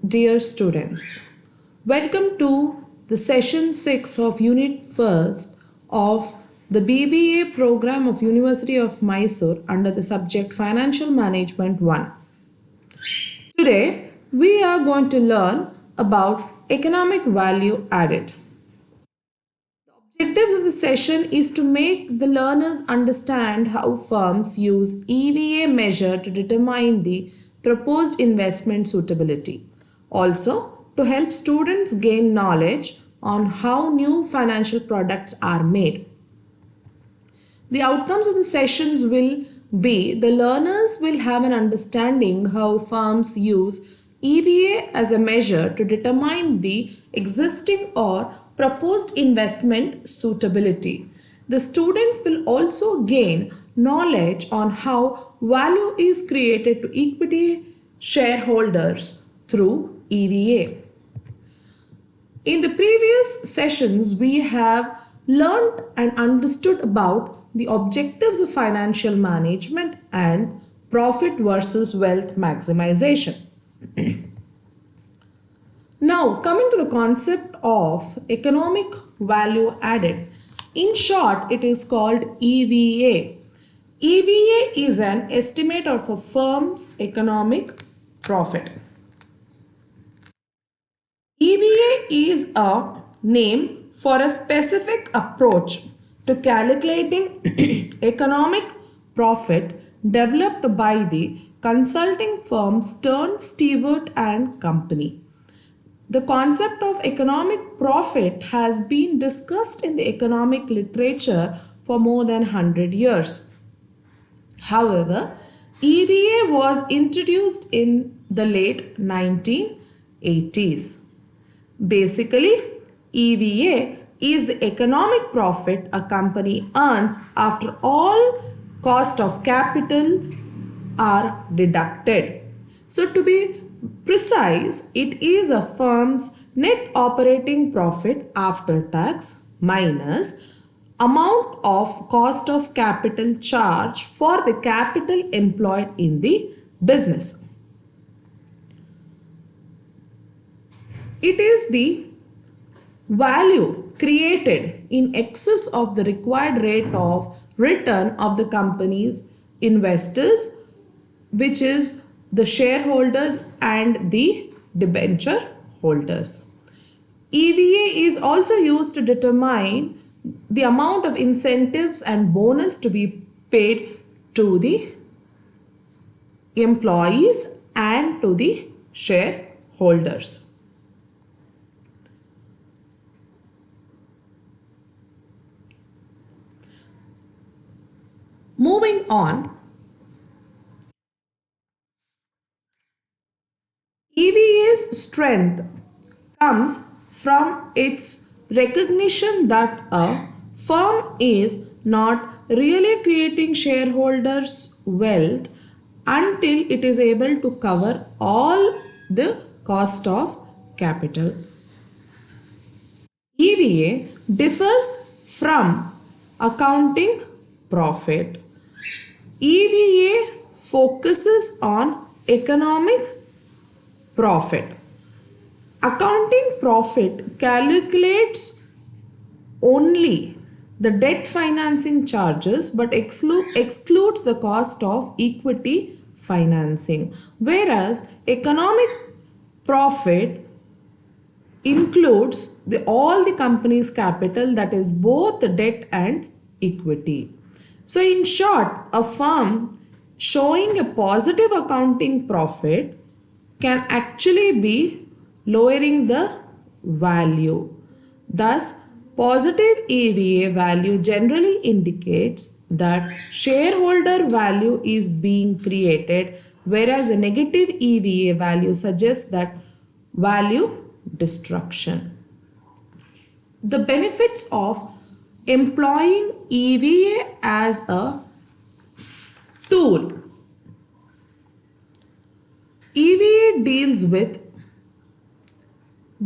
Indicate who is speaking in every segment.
Speaker 1: Dear students, welcome to the session 6 of unit 1st of the BBA program of University of Mysore under the subject Financial Management 1. Today we are going to learn about economic value added. The objectives of the session is to make the learners understand how firms use EVA measure to determine the proposed investment suitability. Also, to help students gain knowledge on how new financial products are made. The outcomes of the sessions will be the learners will have an understanding how firms use EVA as a measure to determine the existing or proposed investment suitability. The students will also gain knowledge on how value is created to equity shareholders through EVA. In the previous sessions, we have learned and understood about the objectives of financial management and profit versus wealth maximization. Now, coming to the concept of economic value added. In short, it is called EVA. EVA is an estimate of a firm's economic profit. EVA is a name for a specific approach to calculating economic profit developed by the consulting firm Stern Stewart and Company. The concept of economic profit has been discussed in the economic literature for more than 100 years. However, EVA was introduced in the late 1980s. Basically, EVA is the economic profit a company earns after all cost of capital are deducted. So to be precise, it is a firm's net operating profit after tax minus amount of cost of capital charge for the capital employed in the business. It is the value created in excess of the required rate of return of the company's investors, which is the shareholders and the debenture holders. EVA is also used to determine the amount of incentives and bonus to be paid to the employees and to the shareholders. Moving on, EVA's strength comes from its recognition that a firm is not really creating shareholders' wealth until it is able to cover all the cost of capital. EVA differs from accounting profit. EVA focuses on economic profit. Accounting profit calculates only the debt financing charges but excludes the cost of equity financing, whereas economic profit includes all the company's capital, that is both the debt and equity. So in short, a firm showing a positive accounting profit can actually be lowering the value. Thus, positive EVA value generally indicates that shareholder value is being created, whereas a negative EVA value suggests that value destruction. The benefits of employing EVA as a tool. EVA deals with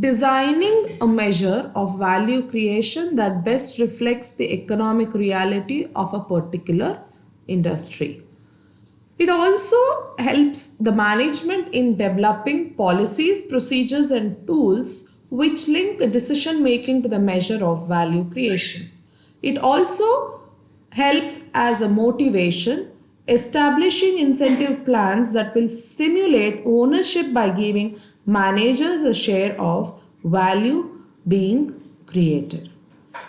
Speaker 1: designing a measure of value creation that best reflects the economic reality of a particular industry. It also helps the management in developing policies, procedures, and tools which link decision making to the measure of value creation. It also helps as a motivation, establishing incentive plans that will stimulate ownership by giving managers a share of value being created.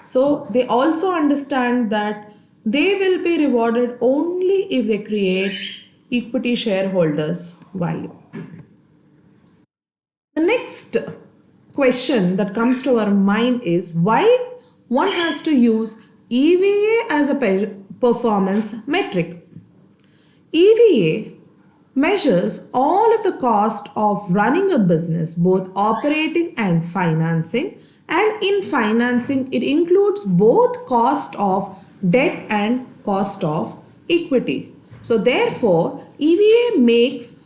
Speaker 1: So they also understand that they will be rewarded only if they create equity shareholders value. The next question that comes to our mind is why one has to use EVA as a performance metric. EVA measures all of the cost of running a business, both operating and financing. And in financing, it includes both cost of debt and cost of equity. So, therefore, EVA makes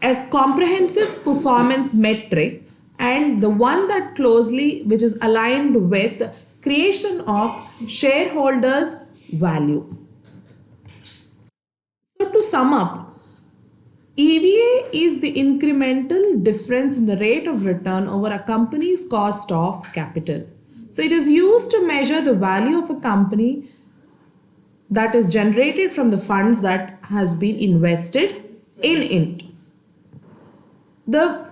Speaker 1: a comprehensive performance metric and the one that closely which is aligned with creation of shareholders value. So to sum up, EVA is the incremental difference in the rate of return over a company's cost of capital. So it is used to measure the value of a company that is generated from the funds that has been invested in it. The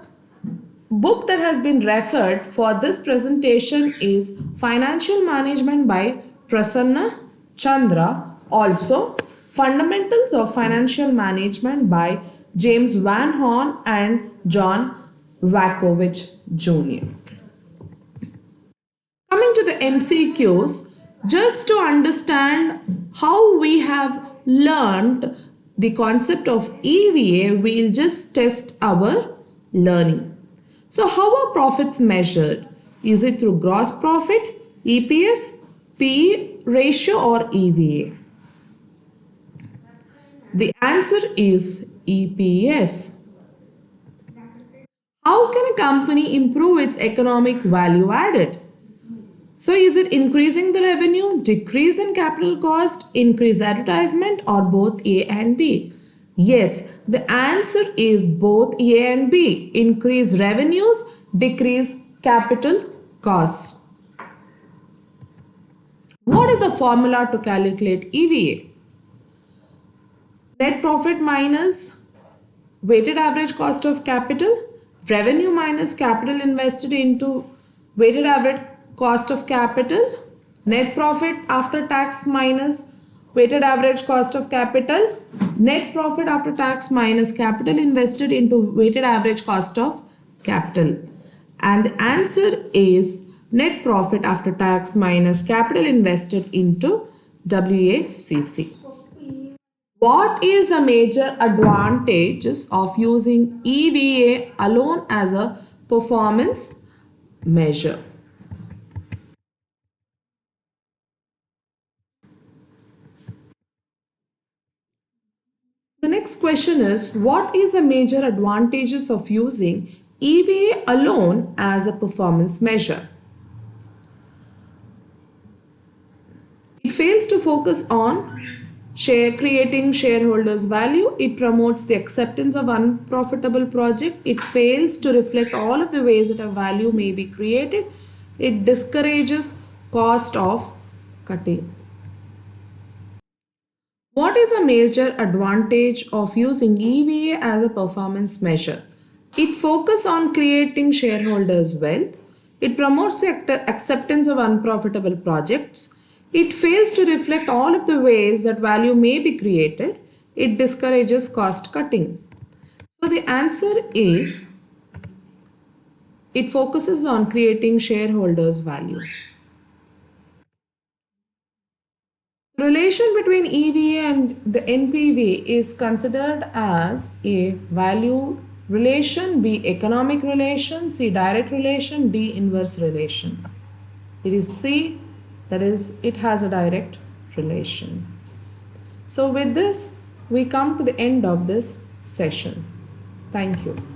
Speaker 1: book that has been referred for this presentation is Financial Management by Prasanna Chandra. Also, Fundamentals of Financial Management by James Van Horn and John Vakovich Jr. Coming to the MCQs, just to understand how we have learned the concept of EVA, we'll just test our learning. So how are profits measured? Is it through gross profit, EPS, PE ratio or EVA? The answer is EPS. How can a company improve its economic value added? So is it increasing the revenue, decrease in capital cost, increase advertisement or both A and B? Yes, the answer is both A and B. Increase revenues, decrease capital costs. What is a formula to calculate EVA? Net profit minus weighted average cost of capital, revenue minus capital invested into weighted average cost of capital, net profit after tax minus weighted average cost of capital, net profit after tax minus capital invested into weighted average cost of capital. And the answer is net profit after tax minus capital invested into WACC. What is the major advantages of using EVA alone as a performance measure? The next question is, what is the major advantages of using EVA alone as a performance measure? It fails to focus on creating shareholders value. It promotes the acceptance of unprofitable project. It fails to reflect all of the ways that a value may be created. It discourages cost of cutting. What is a major advantage of using EVA as a performance measure? It focuses on creating shareholders' wealth. It promotes the acceptance of unprofitable projects. It fails to reflect all of the ways that value may be created. It discourages cost cutting. So the answer is it focuses on creating shareholders' value. The relation between EVA and the NPV is considered as A, value relation, B, economic relation, C, direct relation, D, inverse relation. It is C, that is, it has a direct relation. So with this, we come to the end of this session. Thank you.